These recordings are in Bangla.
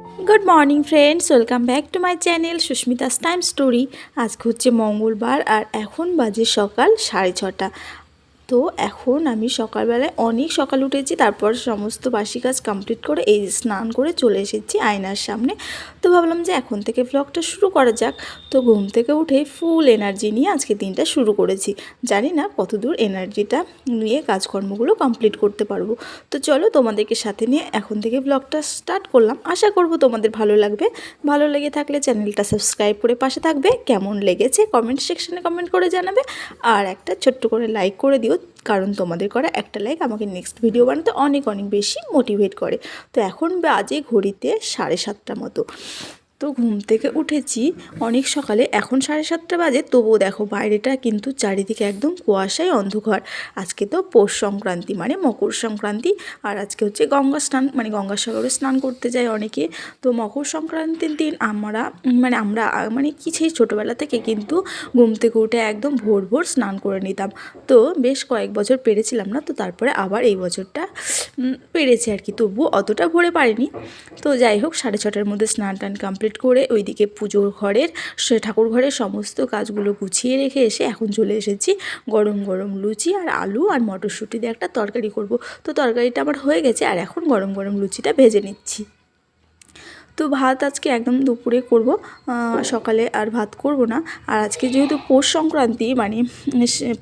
Good morning friends, welcome back to my channel Susmita's time story. আজকে হচ্ছে মঙ্গলবার আর এখন বাজে সকাল 6:30। তো এখন আমি সকালবেলায় অনেক সকাল উঠেছি, তারপর সমস্ত বাসি কাজ কমপ্লিট করে এই স্নান করে চলে এসেছি আয়নার সামনে। তো ভাবলাম যে এখন থেকে ব্লগটা শুরু করা যাক। তো ঘুম থেকে উঠে ফুল এনার্জি নিয়ে আজকে দিনটা শুরু করেছি। জানি না কতদূর এনার্জিটা নিয়ে কাজকর্মগুলো কমপ্লিট করতে পারবো। তো চলো তোমাদেরকে সাথে নিয়ে এখন থেকে ব্লগটা স্টার্ট করলাম। আশা করব তোমাদের ভালো লাগবে। ভালো লেগে থাকলে চ্যানেলটা সাবস্ক্রাইব করে পাশে থাকবে। কেমন লেগেছে কমেন্ট সেকশনে কমেন্ট করে জানাবে, আর একটা ছোট্ট করে লাইক করে দিও, কারণ তোমাদের করা একটা লাইক আমাকে নেক্সট ভিডিও বানাতে অনেক অনেক বেশি মোটিভেট করে। তো এখন বাজে ঘড়িতে 7:30 মতো। তো ঘুম থেকে উঠেছি অনেক সকালে, এখন 7:30 বাজে, তবুও দেখো বাইরেটা কিন্তু চারিদিকে একদম কুয়াশায় অন্ধকার। আজকে তো পৌষ সংক্রান্তি মানে মকর সংক্রান্তি, আর আজকে হচ্ছে গঙ্গা স্নান, মানে গঙ্গাসাগরে স্নান করতে যায় অনেকে। তো মকর সংক্রান্তির দিন আমরা মানে কি সেই ছোটোবেলা থেকে কিন্তু ঘুম থেকে উঠে একদম ভোর ভোর স্নান করে নিতাম। তো বেশ কয়েক বছর পেরেছিলাম না, তো তারপরে আবার এই বছরটা পেরেছি আর কি, তবুও অতটা ভোরে পারিনি। তো যাই হোক 6:30টার মধ্যে স্নান টান কমপ্লিট করে ওইদিকে পুজোর ঘরের ঠাকুর ঘরের সমস্ত কাজগুলো গুছিয়ে রেখে এসে এখন চলে এসেছি গরম গরম লুচি আর আলু আর মটরশুঁটি দিয়ে একটা তরকারি করব। তো তরকারিটা আমার হয়ে গেছে, আর এখন গরম গরম লুচিটা ভেজে নিচ্ছি। তো ভাত আজকে একদম দুপুরে করব, সকালে আর ভাত করব না। আর আজকে যেহেতু পৌষ সংক্রান্তি, মানে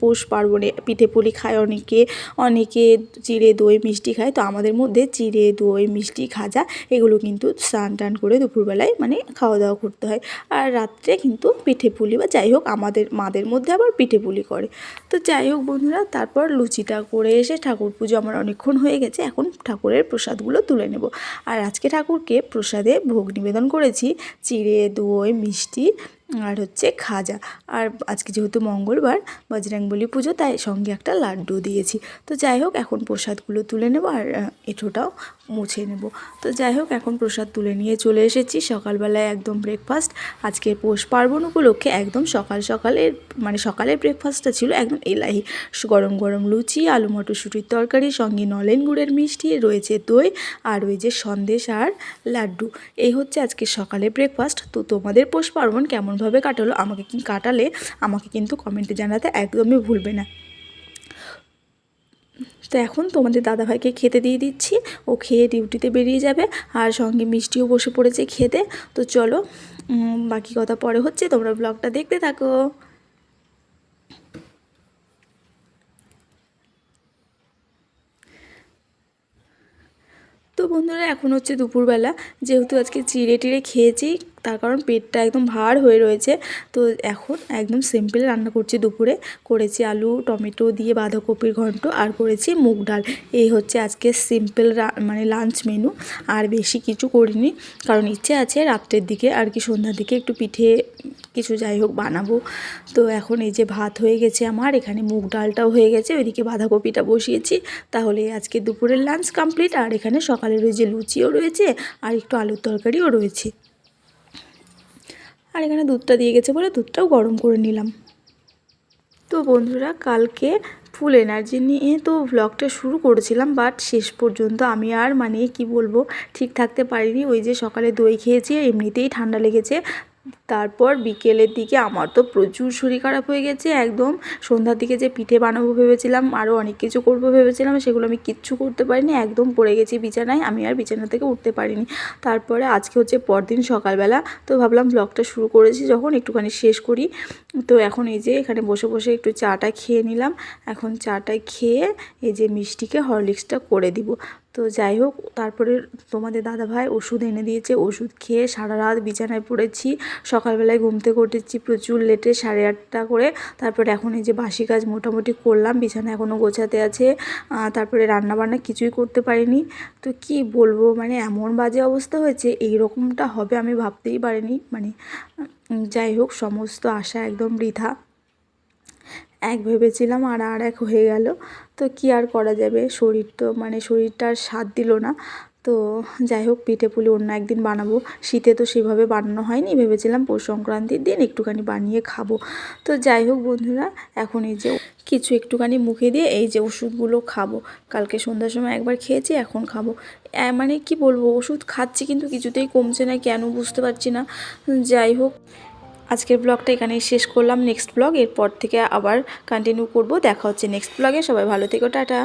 পৌষ পার্বণে পিঠে পুলি খায় অনেকে, অনেকে চিড়ে দই মিষ্টি খায়। তো আমাদের মধ্যে চিড়ে দই মিষ্টি খাজা এগুলো কিন্তু স্নান টান করে দুপুরবেলায় মানে খাওয়া দাওয়া করতে হয়। আর রাত্রে কিন্তু পিঠে পুলি বা যাই হোক আমাদের মাদের মধ্যে আবার পিঠে পুলি করে। তো যাই হোক বন্ধুরা, তারপর লুচিটা করে এসে ঠাকুর পুজো আমার অনেকক্ষণ হয়ে গেছে, এখন ঠাকুরের প্রসাদগুলো তুলে নেব। আর আজকে ঠাকুরকে প্রসাদে ভোগ নিবেদন করেছি চিড়ে দই মিষ্টি আর হচ্ছে খাজা। আর আজকে যেহেতু মঙ্গলবার বজরংবলী পুজো, তাই সঙ্গে একটা লাড্ডু দিয়েছি। তো যাই হোক এখন প্রসাদগুলো তুলে নেব আর এঁঠোটাও মুছে নেব। তো যাই হোক এখন প্রসাদ তুলে নিয়ে চলে এসেছি। সকালবেলায় একদম ব্রেকফাস্ট, আজকে পৌষ পার্বণ উপলক্ষে একদম সকালের মানে সকালের ব্রেকফাস্টটা ছিল একদম এলাহি। গরম গরম লুচি আলু মটরশুঁটির তরকারি, সঙ্গে নলেন গুড়ের মিষ্টি, রয়েছে দই আর ওই যে সন্দেশ আর লাড্ডু। এই হচ্ছে আজকে সকালে ব্রেকফাস্ট। তো তোমাদের পৌষ পার্বণ কেমনভাবে কাটালো আমাকে কিন্তু কমেন্টে জানাতে একদমই ভুলবে না। তো এখন তোমাদের দাদাভাইকে খেতে দিয়ে দিচ্ছি, ও খেয়ে ডিউটিতে বেরিয়ে যাবে, আর সঙ্গে মিষ্টিও বসে পড়েছে খেতে। তো চলো বাকি কথা পরে হচ্ছে, তোমরা ব্লগটা দেখতে থাকো। তো বন্ধুরা এখন হচ্ছে দুপুরবেলা, যেহেতু আজকে চিড়ে টিড়ে খেয়েছি তার কারণ পেটটা একদম ভার হয়ে রয়েছে। তো এখন একদম সিম্পল রান্না করছি। দুপুরে করেছি আলু টমেটো দিয়ে বাঁধাকপির ঘন্ট, আর করেছি মুগ ডাল। এই হচ্ছে আজকে সিম্পল মানে লাঞ্চ মেনু। আর বেশি কিছু করিনি, কারণ ইচ্ছে আছে রাত্রের দিকে আর কি সন্ধ্যার দিকে একটু পিঠে কিছু যাই হোক বানাবো। তো এখন এই যে ভাত হয়ে গেছে আমার, এখানে মুগ ডালটাও হয়ে গেছে, ওইদিকে বাঁধাকপিটা বসিয়েছি। তাহলে আজকে দুপুরের লাঞ্চ কমপ্লিট। আর এখানে সকালের ওই যে লুচিও রয়েছে আর একটু আলুর তরকারিও রয়েছে। আর এখানে দুধটা দিয়ে গেছে বলে দুধটাও গরম করে নিলাম। তো বন্ধুরা কালকে ফুল এনার্জি নিয়ে তো ব্লগটা শুরু করেছিলাম, বাট শেষ পর্যন্ত আমি আর মানে কি বলবো ঠিক থাকতে পারিনি। ওই যে সকালে দই খেয়েছি, এমনিতেই ঠান্ডা লেগেছে। তারপর বিকেলের দিকে আমার তো প্রচুর শরীর খারাপ হয়ে গেছে একদম। সন্ধ্যার দিকে যে পিঠে বানাবো ভেবেছিলাম, আরও অনেক কিছু করবো ভেবেছিলাম, সেগুলো আমি কিচ্ছু করতে পারিনি, একদম পড়ে গেছি বিছানায়। আমি আর বিছানা থেকে উঠতে পারিনি। তারপরে আজকে হচ্ছে পরদিন সকালবেলা, তো ভাবলাম ব্লগটা শুরু করেছি যখন একটুখানি শেষ করি। তো এখন এই যে এখানে বসে বসে একটু চাটা খেয়ে নিলাম। এখন চাটা খেয়ে এই যে মিষ্টিকে হরলিক্সটা করে দিব। তো যাই হোক তারপরে তোমাদের দাদাভাই ওষুধ এনে দিয়েছে, ওষুধ খেয়ে সারা রাত বিছানায় পড়েছি। সকালবেলায় ঘুম থেকে উঠেছি প্রচুর লেটে 8:30 করে। তারপরে এখন এই যে বাসি কাজ মোটামুটি করলাম, বিছানা এখনও গোছাতে আছে। তারপরে রান্নাবান্না কিছুই করতে পারিনি। তো কি বলবো, মানে এমন বাজে অবস্থা হয়েছে, এই রকমটা হবে আমি ভাবতেই পারিনি। মানে যাই হোক সমস্ত আশা একদম বৃথা। এক ভেবেছিলাম আর এক হয়ে গেল। তো কি আর করা যাবে, শরীর তো মানে শরীরটা আর সাথ দিল না। তো যাই হোক পিঠে পুলি অন্য একদিন বানাবো। শীতে তো সেভাবে বানানো হয়নি, ভেবেছিলাম পৌষ সংক্রান্তির দিন একটুখানি বানিয়ে খাবো। তো যাই হোক বন্ধুরা এখন এই যে কিছু একটুখানি মুখে দিয়ে এই যে ওষুধগুলো খাবো। কালকে সন্ধ্যার সময় একবার খেয়েছি, এখন খাবো। মানে কি বলবো, ওষুধ খাচ্ছি কিন্তু কিছুতেই কমছে না, কেন বুঝতে পারছি না। যাই হোক, আজকের ব্লগটা এখানেই শেষ করলাম। নেক্সট ব্লগ এরপর থেকে আবার কন্টিনিউ করব। দেখা হচ্ছে নেক্সট ব্লগে। সবাই ভালো থেকো, টাটা।